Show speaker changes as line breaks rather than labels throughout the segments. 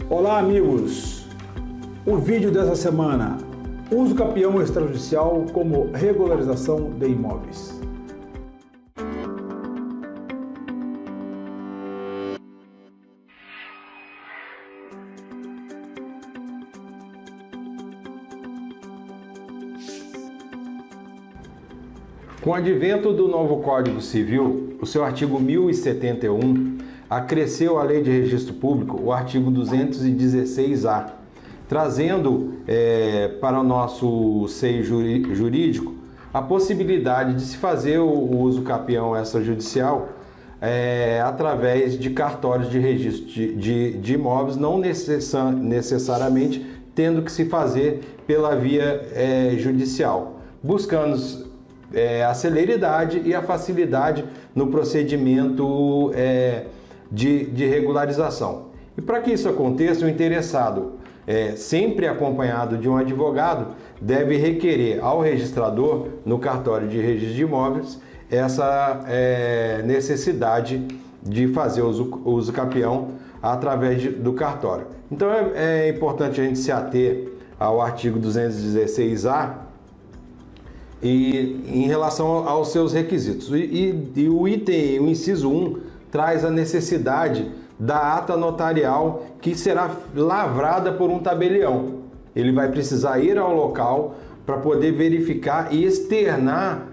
Olá, amigos! O vídeo dessa semana: uso capião extrajudicial como regularização de imóveis.
Com o advento do novo Código Civil, o seu artigo 1071, acresceu à Lei de Registro Público o artigo 216-A, trazendo para o nosso seio jurídico a possibilidade de se fazer o uso capião extrajudicial através de cartórios de registro de imóveis, não necessariamente tendo que se fazer pela via judicial, buscando a celeridade e a facilidade no procedimento de regularização. E para que isso aconteça, o interessado, sempre acompanhado de um advogado, deve requerer ao registrador, no cartório de registro de imóveis, essa necessidade de fazer o uso capião através do cartório. Então é importante a gente se ater ao artigo 216-A, e em relação aos seus requisitos. E o inciso 1 traz a necessidade da ata notarial que será lavrada por um tabelião. Ele vai precisar ir ao local para poder verificar e externar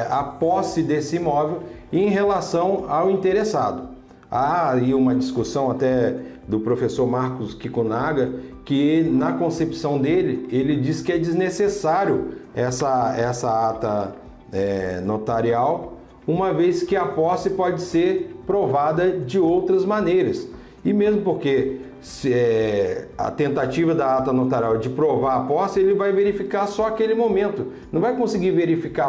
a posse desse imóvel em relação ao interessado. Há aí uma discussão até do professor Marcos Kikunaga, que na concepção dele, ele diz que é desnecessário essa ata notarial, uma vez que a posse pode ser provada de outras maneiras. E mesmo porque a tentativa da ata notarial de provar a posse, ele vai verificar só aquele momento, não vai conseguir verificar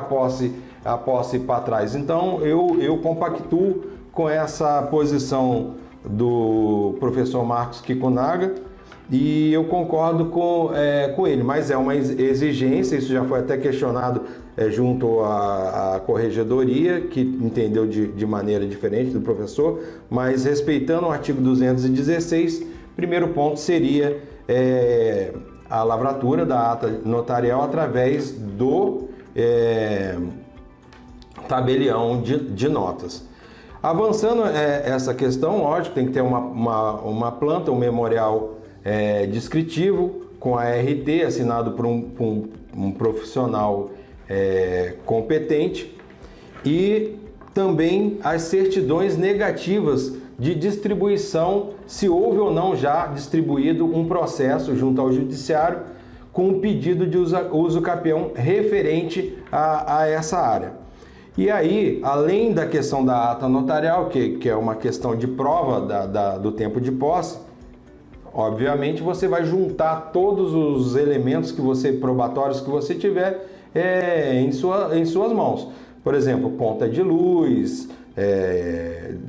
a posse para trás. Então eu compactuo com essa posição do professor Marcos Kikunaga e eu concordo com ele, mas é uma exigência, isso já foi até questionado junto à corregedoria, que entendeu de maneira diferente do professor, mas respeitando o artigo 216, primeiro ponto seria a lavratura da ata notarial através do tabelião de notas. Avançando essa questão, lógico, tem que ter uma planta, um memorial descritivo com a RT assinado por um profissional competente e também as certidões negativas de distribuição, se houve ou não já distribuído um processo junto ao judiciário com um pedido de uso capião referente a essa área. E aí, além da questão da ata notarial, que é uma questão de prova do tempo de posse, obviamente você vai juntar todos os elementos probatórios que você tiver em suas mãos. Por exemplo, conta de luz,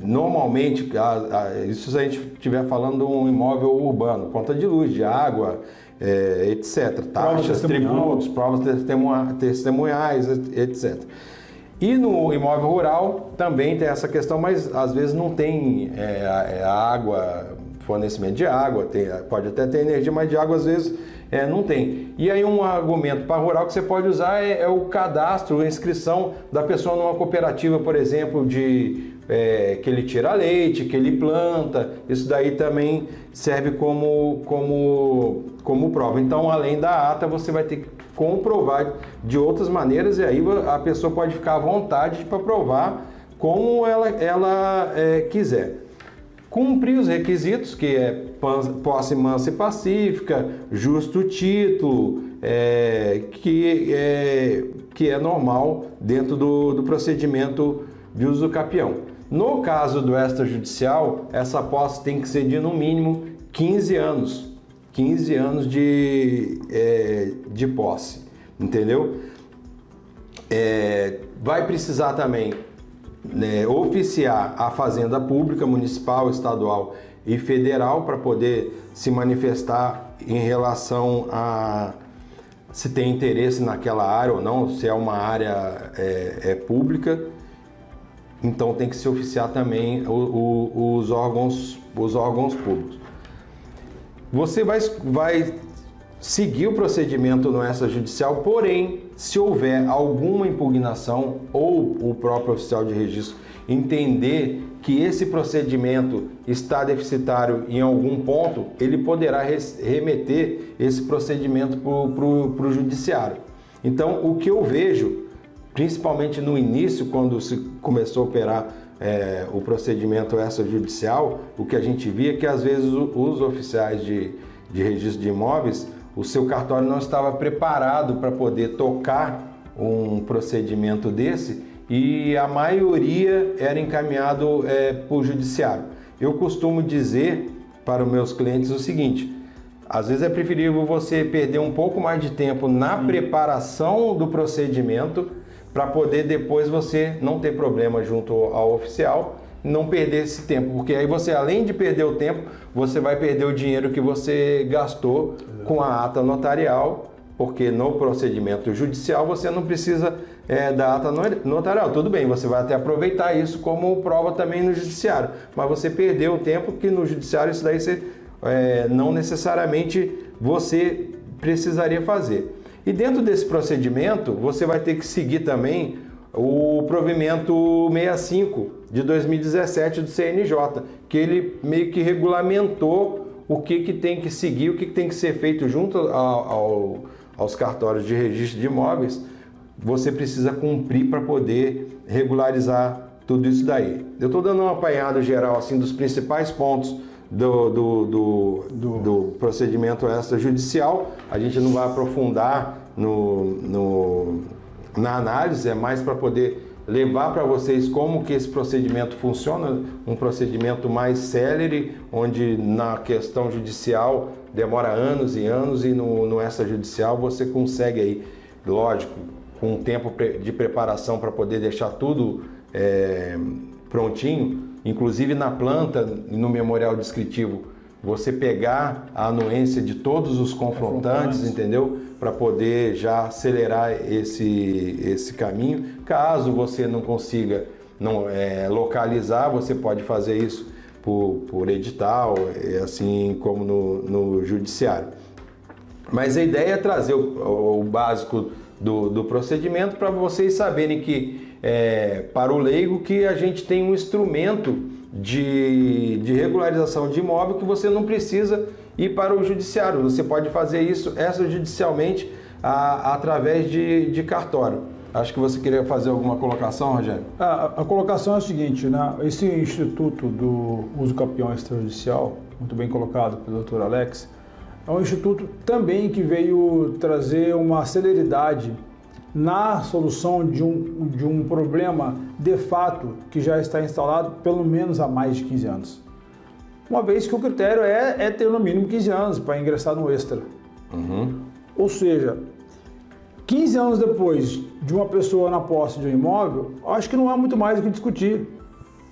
normalmente, isso se a gente estiver falando de um imóvel urbano, conta de luz, de água, etc. Taxas, tributos, provas testemunhais, etc. E no imóvel rural também tem essa questão, mas às vezes não tem água, fornecimento de água, pode até ter energia, mas de água às vezes não tem. E aí um argumento para rural que você pode usar é o cadastro, a inscrição da pessoa numa cooperativa, por exemplo, que ele tira leite, que ele planta, isso daí também serve como prova. Então, além da ata, você vai ter que comprovar de outras maneiras e aí a pessoa pode ficar à vontade para provar como ela quiser. Cumprir os requisitos, que é posse mansa e pacífica, justo título, que é normal dentro do procedimento de uso capião. No caso do extrajudicial, essa posse tem que ser de no mínimo 15 anos. 15 anos de posse, entendeu? Vai precisar também oficiar a Fazenda Pública, Municipal, Estadual e Federal para poder se manifestar em relação a se tem interesse naquela área ou não, se é uma área pública. Então tem que se oficiar também os órgãos públicos. você vai seguir o procedimento no extrajudicial, porém, se houver alguma impugnação ou o próprio oficial de registro entender que esse procedimento está deficitário em algum ponto, ele poderá remeter esse procedimento para o judiciário. Então, o que eu vejo, principalmente no início, quando se começou a operar o procedimento extrajudicial, o que a gente via é que às vezes os oficiais de registro de imóveis, o seu cartório não estava preparado para poder tocar um procedimento desse e a maioria era encaminhado para o judiciário. Eu costumo dizer para os meus clientes o seguinte: às vezes é preferível você perder um pouco mais de tempo na preparação do procedimento para poder depois você não ter problema junto ao oficial, não perder esse tempo, porque aí você, além de perder o tempo, você vai perder o dinheiro que você gastou com a ata notarial, porque no procedimento judicial você não precisa da ata notarial. Tudo bem, você vai até aproveitar isso como prova também no judiciário, mas você perdeu o tempo que no judiciário isso daí você, não necessariamente você precisaria fazer. E dentro desse procedimento, você vai ter que seguir também o provimento 65 de 2017 do CNJ, que ele meio que regulamentou o que tem que seguir, o que tem que ser feito junto aos cartórios de registro de imóveis. Você precisa cumprir para poder regularizar tudo isso daí. Eu estou dando um apanhado geral assim, dos principais pontos do procedimento extrajudicial. A gente não vai aprofundar na análise, é mais para poder levar para vocês como que esse procedimento funciona, um procedimento mais célere, onde na questão judicial demora anos e anos e no extrajudicial você consegue aí, lógico, com um tempo de preparação para poder deixar tudo prontinho, inclusive na planta e no memorial descritivo, você pegar a anuência de todos os confrontantes, entendeu? Para poder já acelerar esse caminho. Caso você não consiga localizar, você pode fazer isso por edital, assim como no judiciário. Mas a ideia é trazer o básico do procedimento para vocês saberem que, para o leigo, que a gente tem um instrumento de regularização de imóvel que você não precisa ir para o judiciário. Você pode fazer isso extrajudicialmente através de cartório. Acho que você queria fazer alguma colocação, Rogério?
A colocação é o seguinte, né? Esse Instituto do Uso Capião Extrajudicial, muito bem colocado pelo Dr. Alex, é um instituto também que veio trazer uma celeridade na solução de um problema de fato que já está instalado pelo menos há mais de 15 anos. Uma vez que o critério é ter no mínimo 15 anos para ingressar no extra. Ou seja, 15 anos depois de uma pessoa na posse de um imóvel, acho que não há muito mais o que discutir,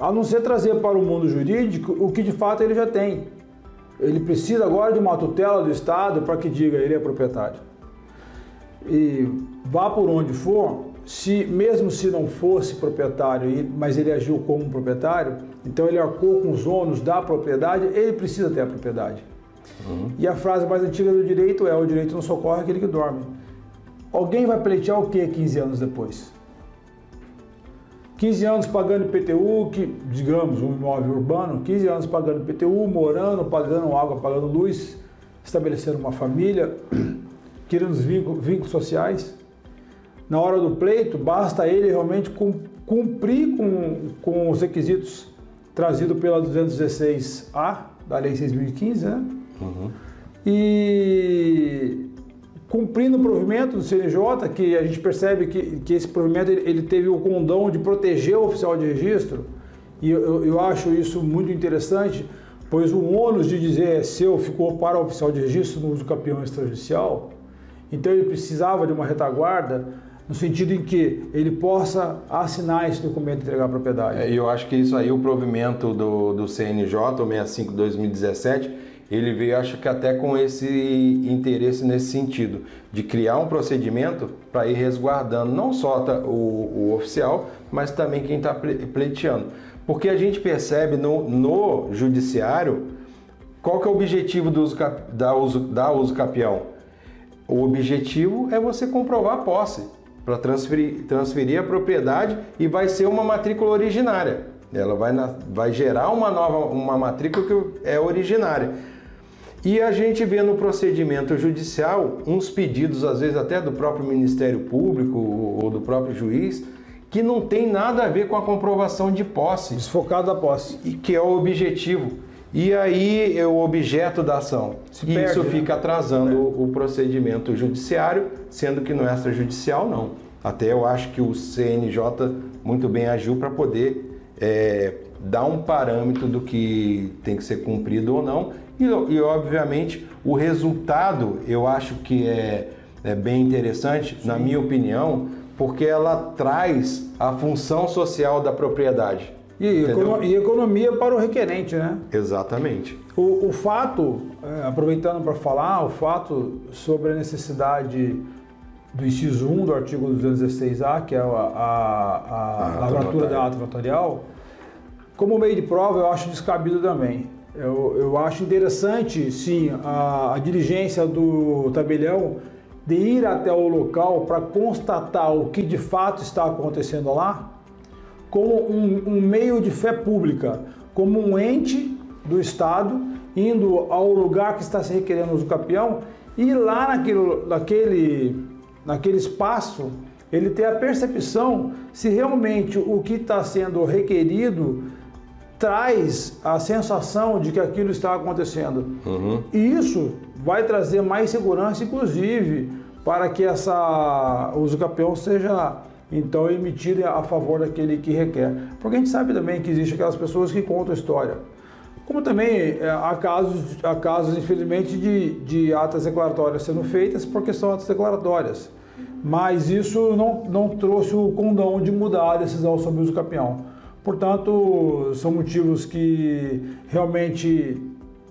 a não ser trazer para o mundo jurídico o que de fato ele já tem. Ele precisa agora de uma tutela do Estado para que diga ele é proprietário. E vá por onde for, mesmo se não fosse proprietário, mas ele agiu como proprietário, então ele arcou com os ônus da propriedade, ele precisa ter a propriedade. E a frase mais antiga do direito é: o direito não socorre aquele que dorme. Alguém vai pleitear o que 15 anos depois? 15 anos pagando IPTU, que, digamos, um imóvel urbano, 15 anos pagando IPTU, morando, pagando água, pagando luz, estabelecendo uma família, querendo os vínculos sociais. Na hora do pleito, basta ele realmente cumprir com os requisitos trazidos pela 216A, da Lei 6.015, né? E cumprindo o provimento do CNJ, que a gente percebe que esse provimento ele teve o condão de proteger o oficial de registro, e eu acho isso muito interessante, pois o ônus de dizer seu ficou para o oficial de registro no uso capião extrajudicial, então ele precisava de uma retaguarda, no sentido em que ele possa assinar esse documento e entregar a propriedade.
Eu acho que isso aí, o provimento do CNJ, o 65/2017, ele veio, acho que até com esse interesse nesse sentido, de criar um procedimento para ir resguardando não só o oficial, mas também quem está pleiteando. Porque a gente percebe no judiciário, Qual que é o objetivo da uso capião? O objetivo é você comprovar a posse, para transferir a propriedade, e vai ser uma matrícula originária. Ela vai gerar uma matrícula que é originária. E a gente vê no procedimento judicial uns pedidos, às vezes até do próprio Ministério Público ou do próprio juiz, que não tem nada a ver com a comprovação de posse.
Desfocado da posse.
E que é o objetivo. E aí é o objeto da ação. E isso fica atrasando o procedimento judiciário, sendo que no extrajudicial não. Até eu acho que o CNJ muito bem agiu para poder dar um parâmetro do que tem que ser cumprido ou não. E obviamente, o resultado eu acho que é bem interessante, na minha opinião, porque ela traz a função social da propriedade.
E economia para o requerente, né?
Exatamente.
O fato, aproveitando para falar, o fato sobre a necessidade do inciso 1 do artigo 216A, que é a lavratura da ata notarial, como meio de prova eu acho descabido também. Eu acho interessante, sim, a diligência do tabelião de ir até o local para constatar o que de fato está acontecendo lá, como um meio de fé pública, como um ente do Estado indo ao lugar que está se requerendo uso capião, e lá naquele espaço ele ter a percepção se realmente o que está sendo requerido traz a sensação de que aquilo está acontecendo. E isso vai trazer mais segurança, inclusive, para que essa uso capião seja então emitido a favor daquele que requer. Porque a gente sabe também que existem aquelas pessoas que contam a história. Como também há casos infelizmente, de atas declaratórias sendo feitas porque são atas declaratórias. Mas isso não trouxe o condão de mudar a decisão sobre o uso capião. Portanto, são motivos que realmente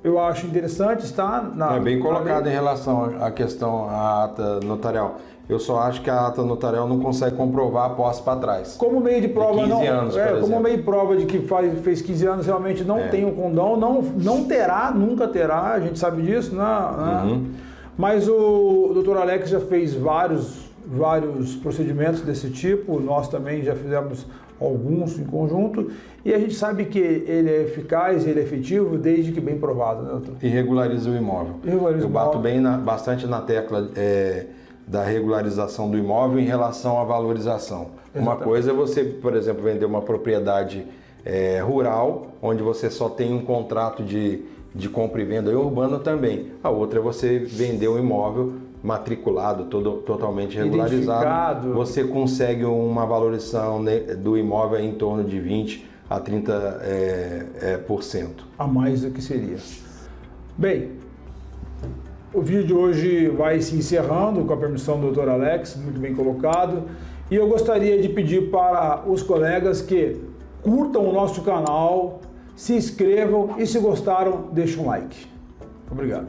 eu acho interessantes, tá?
É bem colocado em relação à questão à ata notarial. Eu só acho que a ata notarial não consegue comprovar a posse para trás.
Como meio de prova,
15 anos,
como meio de prova de que fez 15 anos realmente não tem o condão, não terá, nunca terá, a gente sabe disso, né? Mas o doutor Alex já fez vários procedimentos desse tipo, nós também já fizemos alguns em conjunto, e a gente sabe que ele é eficaz, ele é efetivo, desde que bem provado, né, doutor?
E regulariza o imóvel. Eu bato bastante na tecla da regularização do imóvel em relação à valorização. Exatamente. Uma coisa é você, por exemplo, vender uma propriedade rural, onde você só tem um contrato de compra e venda, e urbano também. A outra é você vender um imóvel matriculado, totalmente regularizado, você consegue uma valorização do imóvel em torno de 20% a 30%.
A mais do que seria. Bem, o vídeo de hoje vai se encerrando com a permissão do Dr. Alex, muito bem colocado. E eu gostaria de pedir para os colegas que curtam o nosso canal, se inscrevam e se gostaram, deixem um like. Obrigado.